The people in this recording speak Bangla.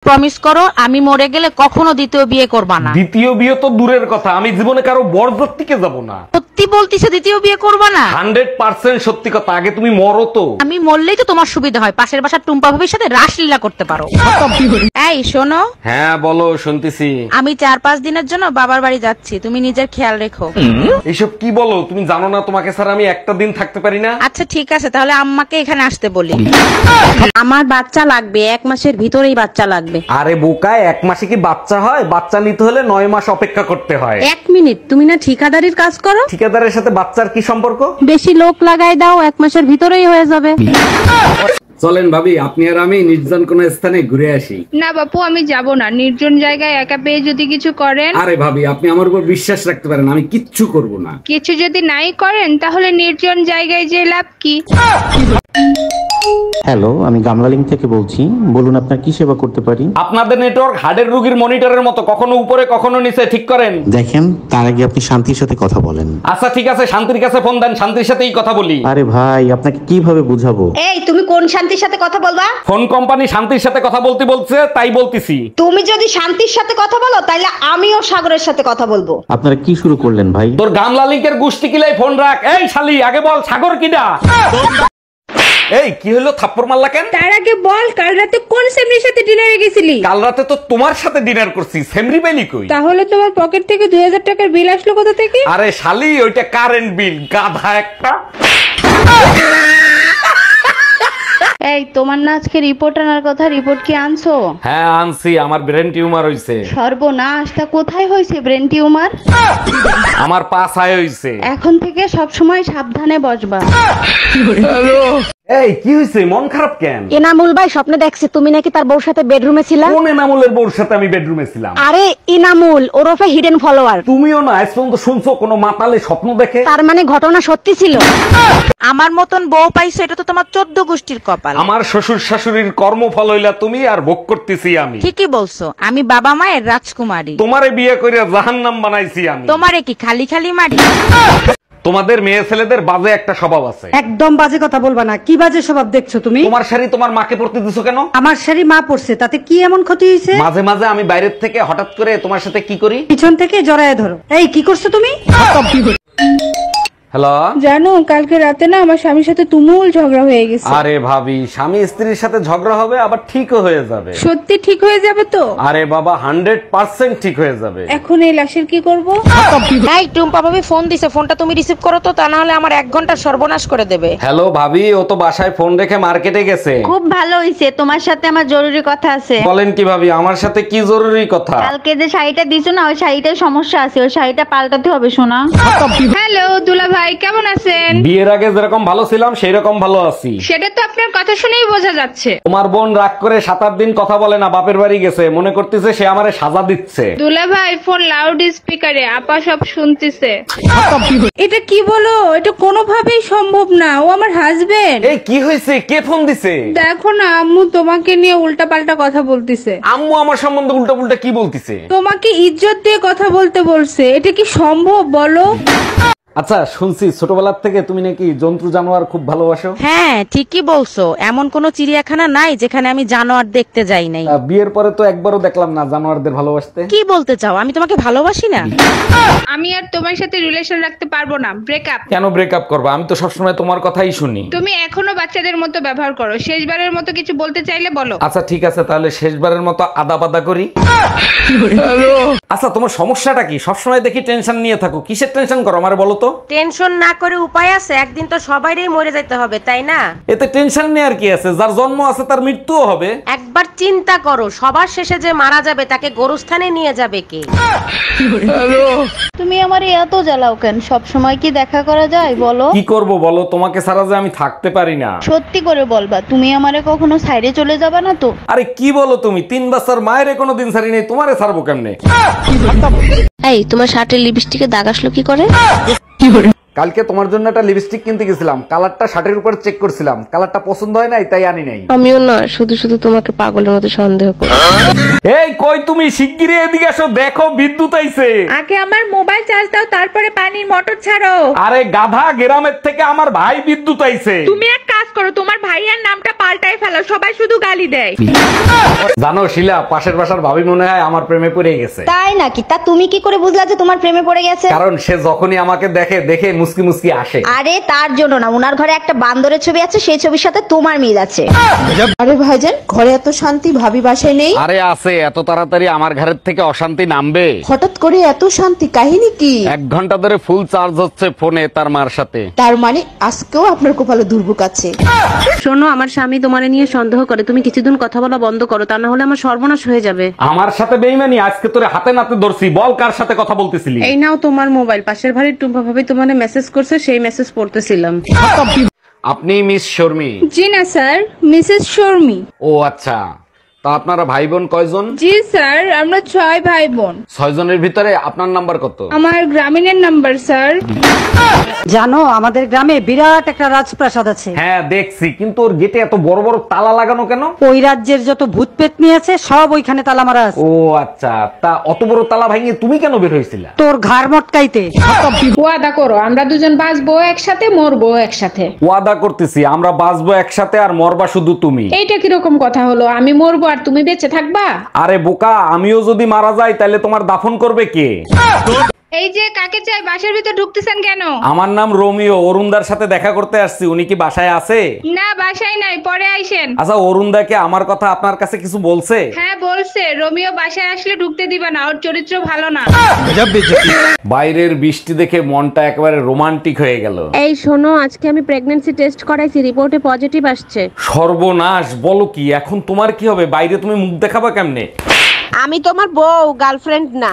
প্রমিস করো আমি মরে গেলে কখনো দ্বিতীয় বিয়ে করবা না। দ্বিতীয় বিয়ে তো দূরের কথা, আমি জীবনে কারো বরযাত্রীকে যাব না। সত্যি বলতিছে দ্বিতীয় বিয়ে করবা না? 100% সত্যি কথা। আগে তুমি মরো তো। আমি মরলেই তো তোমার সুবিধা হয়, পাশের বাসার টুম্পা ভাবির সাথে রাসলীলা করতে পারো। এই শোনো। হ্যাঁ বলো, শুনতেছি। আমি 4-5 দিনের জন্য বাবার বাড়ি যাচ্ছি, তুমি নিজের খেয়াল রেখো। এইসব কি বলো? তুমি জানো না তোমাকে ছাড়া আমি একটা দিন থাকতে পারি না? আচ্ছা ঠিক আছে, তাহলে আম্মাকে এখানে আসতে বলি। আমার বাচ্চা লাগবে, 1 মাসের ভিতরেই বাচ্চা লাগবে। আরে বোকায়, 1 মাসে কি বাচ্চা হয়? বাচ্চা নিতে হলে 9 মাস অপেক্ষা করতে হয়। 1 মিনিট, তুমি না ঠিকাদারির কাজ করো? ঠিকাদারের সাথে বাচ্চার কি সম্পর্ক? বেশি লোক লাগাই দাও, 1 মাসের ভিতরেই হয়ে যাবে। চলেন ভাবি, আপনি আর আমি নির্জন কোন স্থানে ঘুরে আসি। না বাপু, আমি যাব না। নির্জন জায়গায় একা পেয়ে যদি কিছু করেন। আরে ভাবি, আপনি আমার উপর বিশ্বাস রাখতে পারেন, আমি কিচ্ছু করব না। কিছু যদি নাই করেন তাহলে নির্জন জায়গায় যে লাভ কি? হ্যালো, আমি গামলালিং থেকে বলছি, বলুন আপনার কি সেবা করতে পারি? আপনাদের নেটওয়ার্ক হার্টের রোগীর মনিটরের মতো, কখনো উপরে কখনো নিচে, ঠিক করেন। দেখেন, তার আগে আপনি শান্তির সাথে কথা বলেন। আচ্ছা ঠিক আছে, শান্তির কাছে ফোন দেন, শান্তির সাথেই কথা বলি। আরে ভাই, আপনাকে কিভাবে বুঝাবো? এই তুমি কোন শান্তির সাথে কথা বলবা? ফোন কোম্পানি শান্তির সাথে কথা বলতে বলছে, তাই বলতেছি। তুমি যদি শান্তির সাথে কথা বলো তাহলে আমিও সাগরের সাথে কথা বলবো। আপনারা কি শুরু করলেন ভাই? তোর গামলা লিংকের গুষ্টি কিলাই ফোন রাখ। এই শালি, আগে বল সাগর কিডা? এই কি হলো, থাপ্পড় মারলা কেন? তার আগে বল, কাল রাতে কোন সেমরির সাথে ডিনারে গেছিলি? কাল রাতে তো তোমার সাথে ডিনার করছি, সেমরি বেলি কই? তাহলে তোমার পকেট থেকে 2000 টাকার বিল আসলো কোথা থেকে? আরে শালি, ওইটা কারেন্ট বিল, গাধা একটা। এই তোমার না আজকে রিপোর্ট আনার কথা, রিপোর্ট কি আনছো? হ্যাঁ আনছি, আমার ব্রেন টিউমার হইছে। সর্বনাশ, তা কোথায় হয়েছে ব্রেন টিউমার? আমার পাছায় হইছে। এখন থেকে সব সময় সাবধানে বসবা। এই কি হইছে, মন খারাপ কেন? এনামুল ভাই স্বপ্নে দেখছে তুমি নাকি তার বউর সাথে বেডরুমে ছিলা। কোন এনামুলের বউর সাথে আমি বেডরুমে ছিলাম? আরে ইনামুল ওরফে হিডেন ফলোয়ার। তুমিও না আজ পর্যন্ত শুনছো কোনো মাতালে স্বপ্ন দেখে? তার মানে ঘটনা সত্যি ছিল। আমার মতন বউ পাইছো, এটা তো তোমার 14 গোষ্ঠীর কপাল। আমার শ্বশুর শাশুড়ির কর্মফল হইলা তুমি, আর ভোগ করতেছি আমি। ঠিকই বলছো, আমি বাবা মায়ের রাজকুমারী। তোমারে বিয়ে করে জাহান্নাম বানাইছি আমি। তোমারে কি খালি খালি মারি? তোমাদের মেয়ে ছেলেদের বাজে একটা স্বভাব আছে। একদম বাজে কথা বলবা না। কি বাজে স্বভাব দেখছো তুমি? তোমার শাড়ি তোমার মাকে পরতে দিছো কেন? আমার শাড়ি মা পরছে, তাতে কি এমন ক্ষতি হয়েছে? মাঝে মাঝে আমি বাইরের থেকে হঠাৎ করে তোমার সাথে কি করি, পিছন থেকে জড়ায় ধরো। এই কি করছো তুমি? হ্যালো। জানো, কালকে রাতে না আমার স্বামীর সাথে তুমুল ঝগড়া হয়ে গেছে। আরে ভাবি, স্বামী স্ত্রীর সাথে ঝগড়া হবে আবার ঠিকও হয়ে যাবে। সত্যি ঠিক হয়ে যাবে তো? আরে বাবা, 100% ঠিক হয়ে যাবে। এখন এই লাশের কি করব? এই টুম্পা ভাবি ফোন দিছে, ফোনটা তুমি রিসিভ করো তো, তা না হলে আমার 1 ঘন্টা সর্বনাশ করে দেবে। হ্যালো ভাবি, ও তো বাসায় ফোন রেখে মার্কেটে গেছে। খুব ভালো হইছে, তোমার সাথে আমার জরুরি কথা আছে। বলেন কি ভাবি, আমার সাথে কি জরুরি কথা? কালকে যে শাড়িটা দিছো না, ওই শাড়িটার সমস্যা আছে, ওই শাড়িটা পাল্টাতে হবে সোনা। হ্যালো দুলা ভাই, কেমন আছেন? বিয়ের আগে যেরকম ভালো ছিলাম সেই রকম ভালো আছি। সেটা তো আপনার কথা শুনেই বোঝা যাচ্ছে। তোমার বোন রাগ করে 7-8 দিন কথা বলে না, বাপের বাড়ি গেছে, মনে করতেছে সে আমারে সাজা দিচ্ছে। দুলা ভাই ফোন লাউড স্পিকারে, আপা সব শুনতেছে। এটা কি বলো? এটা কোনোভাবেই সম্ভব না, ও আমার হাজবেন্ড। এই কি হয়েছে, কে ফোন দিছে? দেখো না, আম্মু তোমাকে নিয়ে উল্টাপাল্টা কথা বলতিছে। আম্মু আমার সম্বন্ধে উল্টা পুল্টা কি বলতিছে? তোমাকে ইজ্জত দিয়ে কথা বলতে বলছে। এটা কি সম্ভব বলো? আচ্ছা শুনছি ছোটবেলার থেকে তুমি নাকি জন্তু জানোয়ার খুব ভালোবাসো। হ্যাঁ ঠিকই বলছো, এমন কোন চিড়িয়াখানা নাই যেখানে আমি জানোয়ার দেখতে যাই নাই। বিয়ের পরে তো একবারও দেখলাম না জানোয়ারদের ভালোবাসতে। কি বলতে চাও, আমি তোমাকে ভালোবাসি না? আমি আর তোমার সাথে রিলেশন রাখতে পারবো না, ব্রেকআপ। কেন ব্রেকআপ করবা? আমি তো সবসময় তোমার কথাই শুনি। তুমি এখনো বাচ্চাদের মতো ব্যবহার করো। শেষবারের মতো কিছু বলতে চাইলে বলো। আচ্ছা ঠিক আছে, তাহলে শেষবারের মতো আদা বাদা করি। আচ্ছা তোমার সমস্যাটা কি? সবসময় দেখি টেনশন নিয়ে থাকো, কিসের টেনশন করো আমারে বলো তো? টেনশন না করে উপায় আছে, একদিন তো সবাইরই মরে যেতে হবে, তাই না? এতে টেনশন নেওয়ার কি আছে? যার জন্ম আছে তার মৃত্যুও হবে। একবার চিন্তা করো, সবার শেষে যে মারা যাবে তাকে গোরস্থানে নিয়ে যাবে কে? তুমি আমার এত জ্বালাও কেন? সব সময় কি দেখা করা যায় বলো? কি করব বলো, তোমাকে ছাড়া যে আমি থাকতে পারি না। সত্যি করে বলবা, তুমি আমারে কখনো সাইডে চলে যাবা না তো? আরে কি বলো তুমি, 3 বছর মায়ের কোনোদিন ছাড়ি নেই, তোমারে ছাড়বো কেমনে? এই তোমার শার্টের লিপস্টিকে দাগ আসলো কি করে? কালকে তোমার জন্য একটা লিপস্টিক কিনতে গেছিলাম, কালারটা শার্টের উপর চেক করছিলাম, কালারটা পছন্দ হয় নাই তাই আনি নাই। আমিও না শুধু শুধু তোমাকে পাগলের মতো সন্দেহ করি। এই কই তুমি, শিগগিরই এদিকে আসো, দেখো বিদ্যুৎ আইছে। আগে আমার মোবাইল চার্জ দাও, তারপরে পানির মোটর ছাড়ো। আরে গাধা, গ্রামের থেকে আমার ভাই বিদ্যুৎ আইছে। তুমি এক কাজ করো, তোমার ভাইয়ার নামটা পাল্টাই ফেলো, সবাই শুধু গালি দেয়। জানো শিলা, পাশের বাসার ভাবি মনে হয় আমার প্রেমে পড়ে গেছে। তাই নাকি? তা তুমি কি করে বুঝলা যে তোমার প্রেমে পড়ে গেছে? কারণ সে যখনই আমাকে দেখে দেখে মুস্কি মুস্কি আসে। আরে তার জন্য না, উনার ঘরে একটা বান্দরের ছবি আছে, সেই ছবির সাথে তোমার মিল আছে। আরে ভাইজান, ঘরে এত শান্তি, ভাবি বাসায় নেই? আরে আছে, এত তাড়াতাড়ি আমার ঘরের থেকে অশান্তি নামবে? হঠাৎ করে এত শান্তি, কাহিনী কি? 1 ঘন্টা ধরে ফুল চার্জ হচ্ছে ফোনে তার মার সাথে। তার মানে আজকেও আপনার কপালে দুর্ভোগ আছে। শোনো, আমার স্বামী তোমারে নিয়ে সন্দেহ করে, তুমি কিছুদিন কথা বলা বন্ধ করো, তা না হলে আমার সর্বনাশ হয়ে যাবে। আমার সাথে বেইমানি? আজকে তোরে হাতে নাতে ধরছি, বল কার সাথে কথা বলতেছিলি? এই নাও তোমার মোবাইল, পাশের বাড়ির টুম্পা ভাবি তোমারে মেসেজ করছে, সেই মেসেজ পড়তেছিলাম। আপনি মিস শর্মি? জি না স্যার, মিসেস শর্মি। ও আচ্ছা, তা আপনারা ভাই বোন কয়জন? জি স্যার, আমরা 6 ভাই বোন। 6 জনের ভিতরে আপনার নাম্বার কত? আমার গ্রামীণের নাম্বার স্যার। জানো আমাদের গ্রামে বিরাট একটা রাজপ্রাসাদ আছে। হ্যাঁ দেখছি, কিন্তু ওর গেটে এত বড় বড় তালা লাগানো কেন? ওই রাজ্যের যত ভূত পেতনি আছে সব ওইখানে তালা মারা আছে। ও আচ্ছা, তা অত বড় তালা ভাঙিয়ে তুমি কেন বের হয়েছিলা? তোর ঘাড় মটকাইতে। ওয়াদা করো, আমরা দুজন বাঁচবো একসাথে, মরবো একসাথে। ওয়াদা করতেছি, আমরা বাঁচবো একসাথে আর মরবা শুধু তুমি। এইটা কিরকম কথা হলো? আমি মরবো আর তুমি বেঁচে থাকবা? আরে বোকা, আমিও যদি মারা যাই তাহলে তোমার দাফন করবে কে? এই যে কাকে চাই, বাসার ভিতর ঢুকতেছেন কেন? আমার নাম রোমিও, অরুণদার সাথে দেখা করতে আসছি, উনি কি বাসায় আছে? না, বাসায় নাই, পরে আইসেন। আচ্ছা, অরুণদাকে আমার কথা আপনার কাছে কিছু বলছে? হ্যাঁ বলছে, রোমিও বাসায় আসলে ঢুকতে দিবা না, ওর চরিত্র ভালো না। বাইরের বৃষ্টি দেখে মনটা একেবারে রোমান্টিক হয়ে গেল। এই শোনো, আজকে আমি প্রেগন্যান্সি টেস্ট করাইছি, রিপোর্টে পজিটিভ আসছে। সর্বনাশ, বলো কি? এখন তোমার কি হবে? বাইরে তুমি মুখ দেখাবা কেমনে? আমি তোমার বউ, গার্লফ্রেন্ড না।